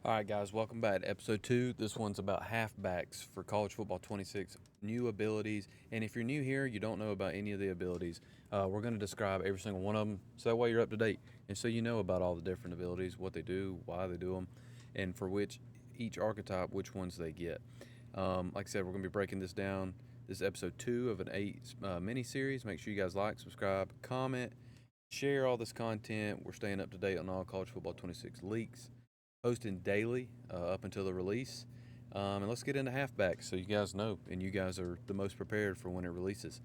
All right, guys, welcome back to episode 2. This one's about halfbacks for college football 26, new abilities. And if you're new here, you don't know about any of the abilities, we're going to describe every single one of them so that way you're up to date. And so you know about all the different abilities, what they do, why they do them, and for which each archetype, which ones they get. Like I said, we're going to be breaking this down. This is episode 2 of an 8 mini series. Make sure you guys like, subscribe, comment, share all this content. We're staying up to date on all college football 26 leaks, posting daily up until the release. And let's get into halfbacks so you guys know and you guys are the most prepared for when it releases.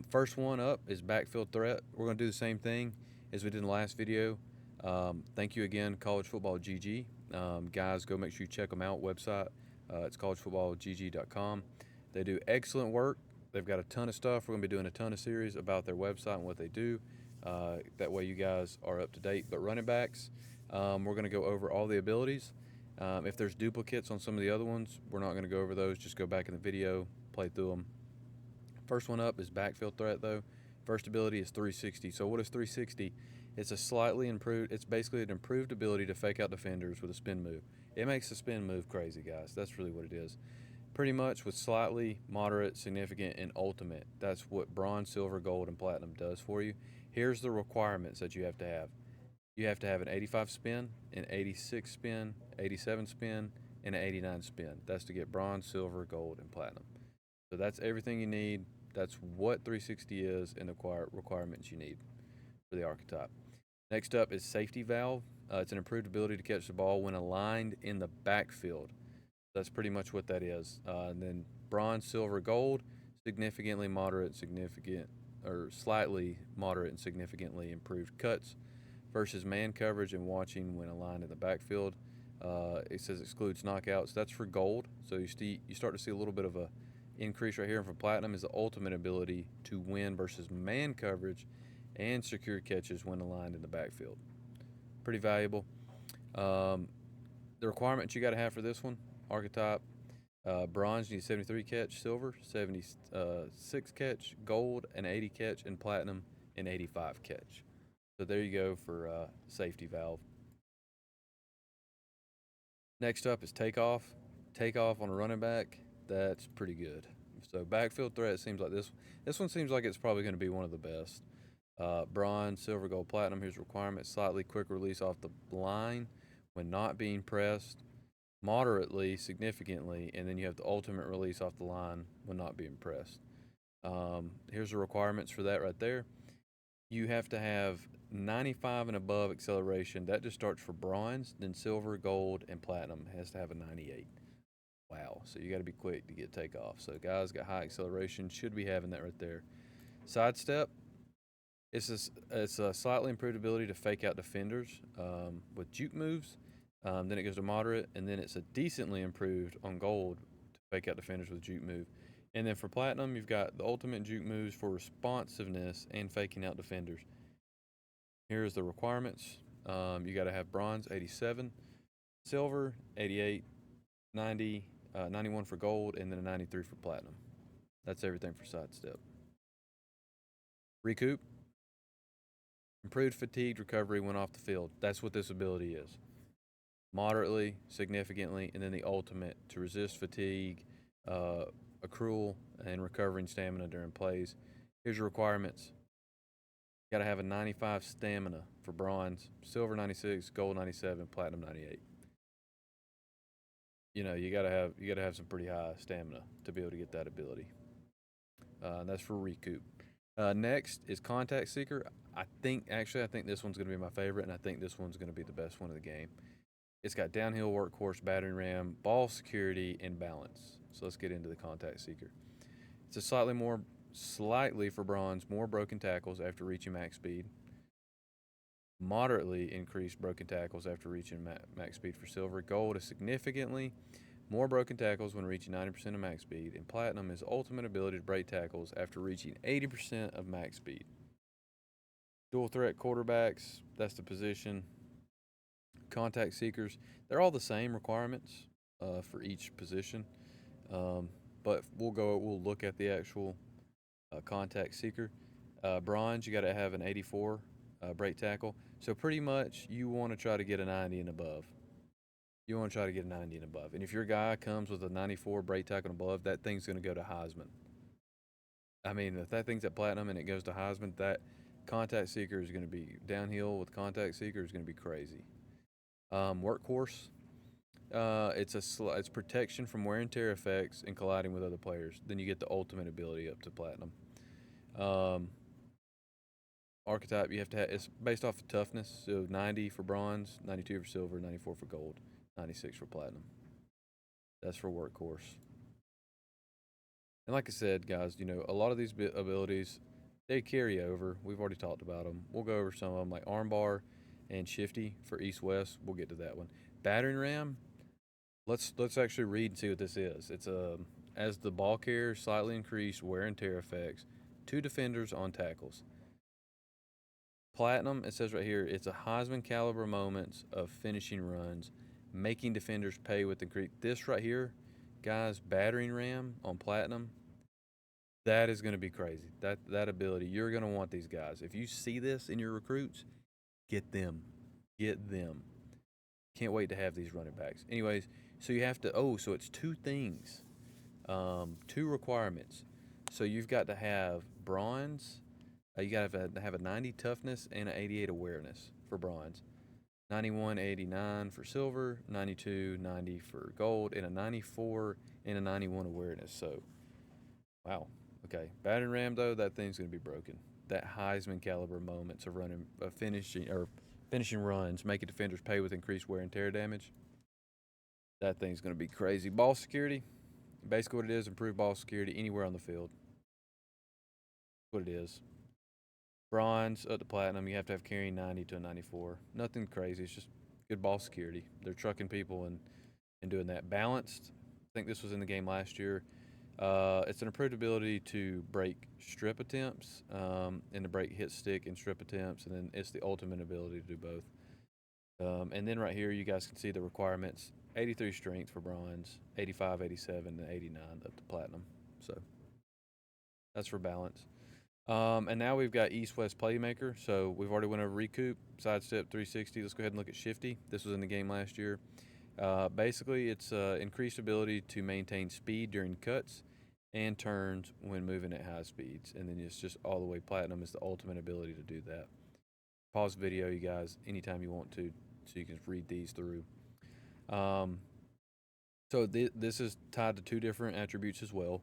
First one up is backfield threat. We're going to do the same thing as we did in the last video. Thank you again, College Football GG. Guys, go make sure you check them out. Website, it's collegefootballgg.com. They do excellent work. They've got a ton of stuff. We're going to be doing a ton of series about their website and what they do. That way you guys are up to date. But running backs, we're going to go over all the abilities. If there's duplicates on some of the other ones, we're not going to go over those. Just go back in the video, play through them. First one up is backfield threat, though. First ability is 360. So what is 360? It's a slightly improved. It's basically an improved ability to fake out defenders with a spin move. It makes the spin move crazy, guys. That's really what it is. Pretty much with slightly, moderate, significant, and ultimate. That's what bronze, silver, gold, and platinum does for you. Here's the requirements that you have to have. You have to have an 85 spin, an 86 spin, 87 spin, and an 89 spin. That's to get bronze, silver, gold, and platinum. So that's everything you need. That's what 360 is and the requirements you need for the archetype. Next up is safety valve. It's an improved ability to catch the ball when aligned in the backfield. That's pretty much what that is. And then bronze, silver, gold, significantly moderate, significant, or slightly moderate and significantly improved cuts versus man coverage and watching when aligned in the backfield. It says excludes knockouts. That's for gold. So you start to see a little bit of a increase right here. And for platinum is the ultimate ability to win versus man coverage and secure catches when aligned in the backfield. Pretty valuable. The requirements you got to have for this one: archetype, bronze, you need 73 catch, silver, 76 catch, gold, an 80 catch, and platinum, an 85 catch. So there you go for safety valve. Next up is takeoff. Takeoff on a running back, that's pretty good. So backfield threat seems like this one seems like it's probably going to be one of the best. Bronze, silver, gold, platinum. Here's requirements: slightly quick release off the line when not being pressed, moderately, significantly, and then you have the ultimate release off the line when not being pressed. Here's the requirements for that right there. You have to have 95 and above acceleration. That just starts for bronze, then silver, gold, and platinum has to have a 98. Wow. So you got to be quick to get takeoff. So guys got high acceleration, should be having that right there. Sidestep. It's a slightly improved ability to fake out defenders with juke moves. Then it goes to moderate, and then it's a decently improved on gold to fake out defenders with juke move. And then for platinum, you've got the ultimate juke moves for responsiveness and faking out defenders. Here's the requirements. You got to have bronze 87, silver 88, 90, 91 for gold, and then a 93 for platinum. That's everything for sidestep. Recoup. Improved fatigued recovery when off the field. That's what this ability is. Moderately, significantly, and then the ultimate to resist fatigue, accrual, and recovering stamina during plays. Here's your requirements. You got to have a 95 stamina for bronze, silver 96, gold 97, platinum 98. You gotta have some pretty high stamina to be able to get that ability. That's for recoup. Next is contact seeker. I think this one's gonna be my favorite, and I think this one's gonna be the best one of the game. It's got downhill workhorse, battering ram, ball security, and balance. So let's get into the contact seeker. It's a slightly for bronze, more broken tackles after reaching max speed. Moderately increased broken tackles after reaching max speed for silver. Gold is significantly more broken tackles when reaching 90% of max speed. And platinum is ultimate ability to break tackles after reaching 80% of max speed. Dual threat quarterbacks, that's the position. Contact seekers, they're all the same requirements for each position. But we'll look at the actual contact seeker. Bronze, you got to have an 84 break tackle. So pretty much you want to try to get a 90 and above. You want to try to get a 90 and above. And if your guy comes with a 94 break tackle and above, that thing's going to go to Heisman. I mean, if that thing's at platinum and it goes to Heisman, that contact seeker is going to be downhill with contact seeker is going to be crazy. Workhorse, it's protection from wear and tear effects and colliding with other players. Then you get the ultimate ability up to platinum. Um, Archetype, you have to have, it's based off of toughness. So 90 for bronze, 92 for silver, 94 for gold, 96 for platinum. That's for workhorse. And like I said, guys, a lot of these abilities, they carry over. We've already talked about them. We'll go over some of them, like armbar and shifty for east-west. We'll get to that one. Battering ram. Let's actually read and see what this is. It's as the ball carrier slightly increased wear and tear effects to defenders on tackles. Platinum, it says right here, it's a Heisman caliber moments of finishing runs, making defenders pay with increase. This right here, guys, battering ram on platinum, that is going to be crazy. That ability, you're going to want these guys. If you see this in your recruits, get them. Get them. Can't wait to have these running backs. Anyways, so you have to, so it's two things, two requirements. So you've got to have bronze. You got to have a 90 toughness and an 88 awareness for bronze. 91, 89 for silver, 92, 90 for gold, and a 94 and a 91 awareness. So, wow. Okay. Battering ram, though, that thing's going to be broken. That Heisman caliber moments of finishing runs, making defenders pay with increased wear and tear damage. That thing's going to be crazy. Ball security, basically what it is, improved ball security anywhere on the field. That's what it is. Bronze up to platinum, you have to have carrying 90 to a 94. Nothing crazy. It's just good ball security. They're trucking people and doing that. Balanced, I think this was in the game last year. It's an improved ability to break strip attempts and to break hit stick and strip attempts, and then it's the ultimate ability to do both. And then right here, you guys can see the requirements. 83 strength for bronze, 85, 87, and 89 up to platinum. So that's for balance. And now we've got east-west playmaker. So we've already went over recoup, sidestep, 360. Let's go ahead and look at shifty. This was in the game last year. Basically, it's increased ability to maintain speed during cuts and turns when moving at high speeds. And then it's just all the way platinum is the ultimate ability to do that. Pause the video, you guys, anytime you want to, so you can read these through. So this is tied to two different attributes as well.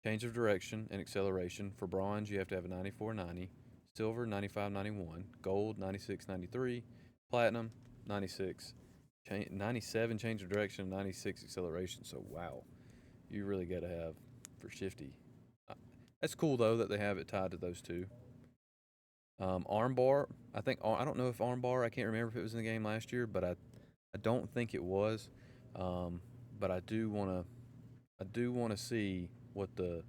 Change of direction and acceleration. For bronze, you have to have a 94-90. Silver, 95-91. Gold, 96-93. Platinum, 96. 97 change of direction, 96 acceleration. So, wow. You really got to have for shifty. That's cool, though, that they have it tied to those two. Armbar, I don't know if armbar, I can't remember if it was in the game last year, but I don't think it was. But I do want to see what the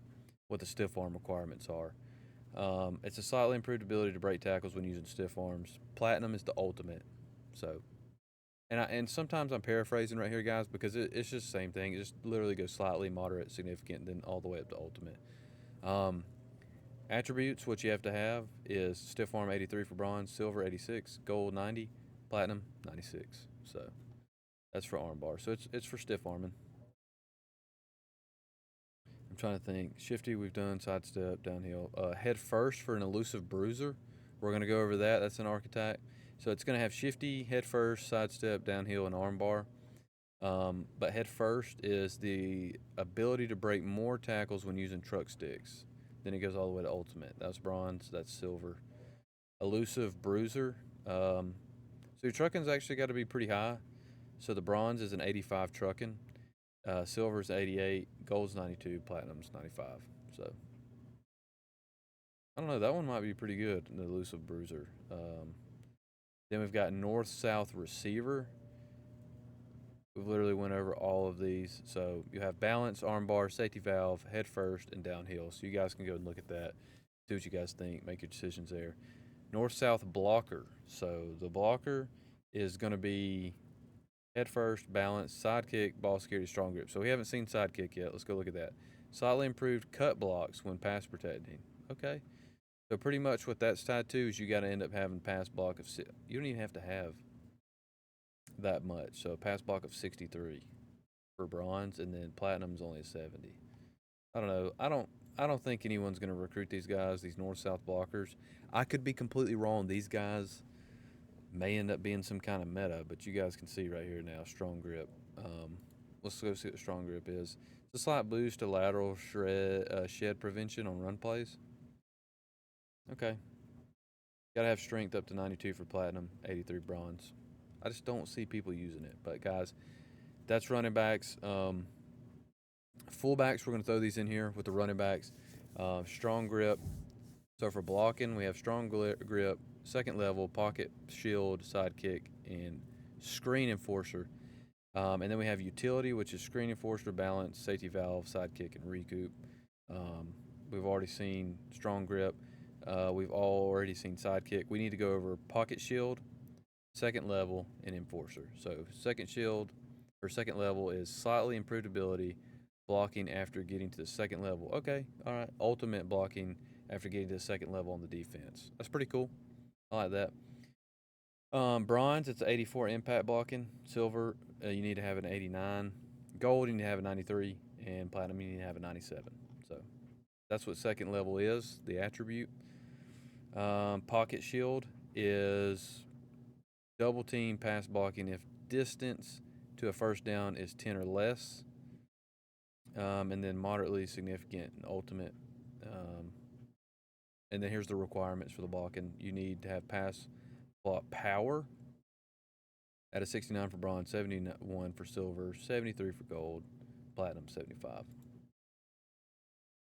stiff arm requirements are. It's a slightly improved ability to break tackles when using stiff arms. Platinum is the ultimate. So, and sometimes I'm paraphrasing right here, guys, because it's just the same thing. It just literally goes slightly, moderate, significant, then all the way up to ultimate. Attributes, what you have to have is stiff arm 83 for bronze, silver 86, gold 90, platinum 96. So that's for armbar. So it's for stiff arming. I'm trying to think. Shifty, we've done sidestep, downhill. Head first for an elusive bruiser. We're going to go over that. That's an archetype. So it's going to have shifty, head first, sidestep, downhill, and armbar. But head first is the ability to break more tackles when using truck sticks. Then it goes all the way to ultimate. That's bronze. That's silver. Elusive bruiser. So your trucking's actually got to be pretty high. So the bronze is an 85 trucking. Silver's 88, gold's 92, platinum's 95. So I don't know. That one might be pretty good. The elusive bruiser. Then we've got north-south receiver. We've literally went over all of these. So you have balance, armbar, safety valve, head first, and downhill. So you guys can go and look at that, see what you guys think, make your decisions there. North-south blocker. So the blocker is going to be head first, balance, sidekick, ball security, strong grip. So we haven't seen sidekick yet. Let's go look at that. Slightly improved cut blocks when pass protecting. Okay. So pretty much what that's tied to is you got to end up having pass block of you don't even have to have that much. So a pass block of 63 for bronze, and then platinum's only a 70. I don't know. I don't think anyone's going to recruit these guys, these north-south blockers. I could be completely wrong. These guys may end up being some kind of meta, but you guys can see right here now, strong grip. Let's go see what strong grip is. It's a slight boost to lateral shed prevention on run plays. Okay. Got to have strength up to 92 for platinum, 83 bronze. I just don't see people using it. But guys, that's running backs. Fullbacks, we're going to throw these in here with the running backs. Strong grip. So for blocking, we have strong grip, second level, pocket shield, sidekick, and screen enforcer. And then we have utility, which is screen enforcer, balance, safety valve, sidekick, and recoup. We've already seen strong grip. We've already seen sidekick. We need to go over pocket shield, second level, and enforcer. So second shield or second level is slightly improved ability, blocking after getting to the second level. Okay, all right. Ultimate blocking after getting to the second level on the defense. That's pretty cool. I like that. Bronze, it's 84 impact blocking. Silver, you need to have an 89. Gold, you need to have a 93. And platinum, you need to have a 97. So that's what second level is, the attribute. Pocket shield is double team pass blocking if distance to a first down is 10 or less. And then moderately significant and ultimate. And then here's the requirements for the blocking. You need to have pass block power at a 69 for bronze, 71 for silver, 73 for gold, platinum 75.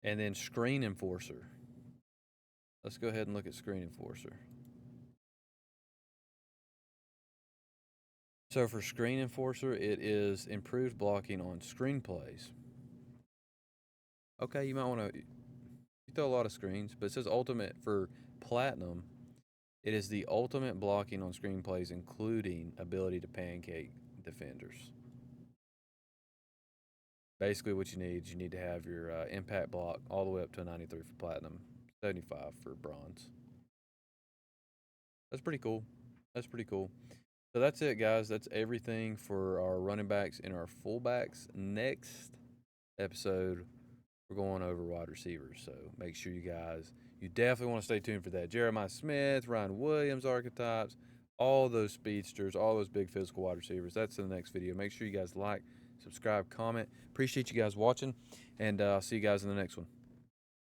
And then screen enforcer. Let's go ahead and look at screen enforcer. So for screen enforcer, it is improved blocking on screen plays. Okay, you might want to, you throw a lot of screens, but it says ultimate for platinum. It is the ultimate blocking on screen plays, including ability to pancake defenders. Basically, what you need to have your impact block all the way up to a 93 for platinum, 75 for bronze. That's pretty cool. That's pretty cool. So that's it, guys. That's everything for our running backs and our fullbacks. Next episode, we're going over wide receivers. So make sure you definitely want to stay tuned for that. Jeremiah Smith, Ryan Williams archetypes, all those speedsters, all those big physical wide receivers. That's in the next video. Make sure you guys like, subscribe, comment. Appreciate you guys watching, and I'll see you guys in the next one.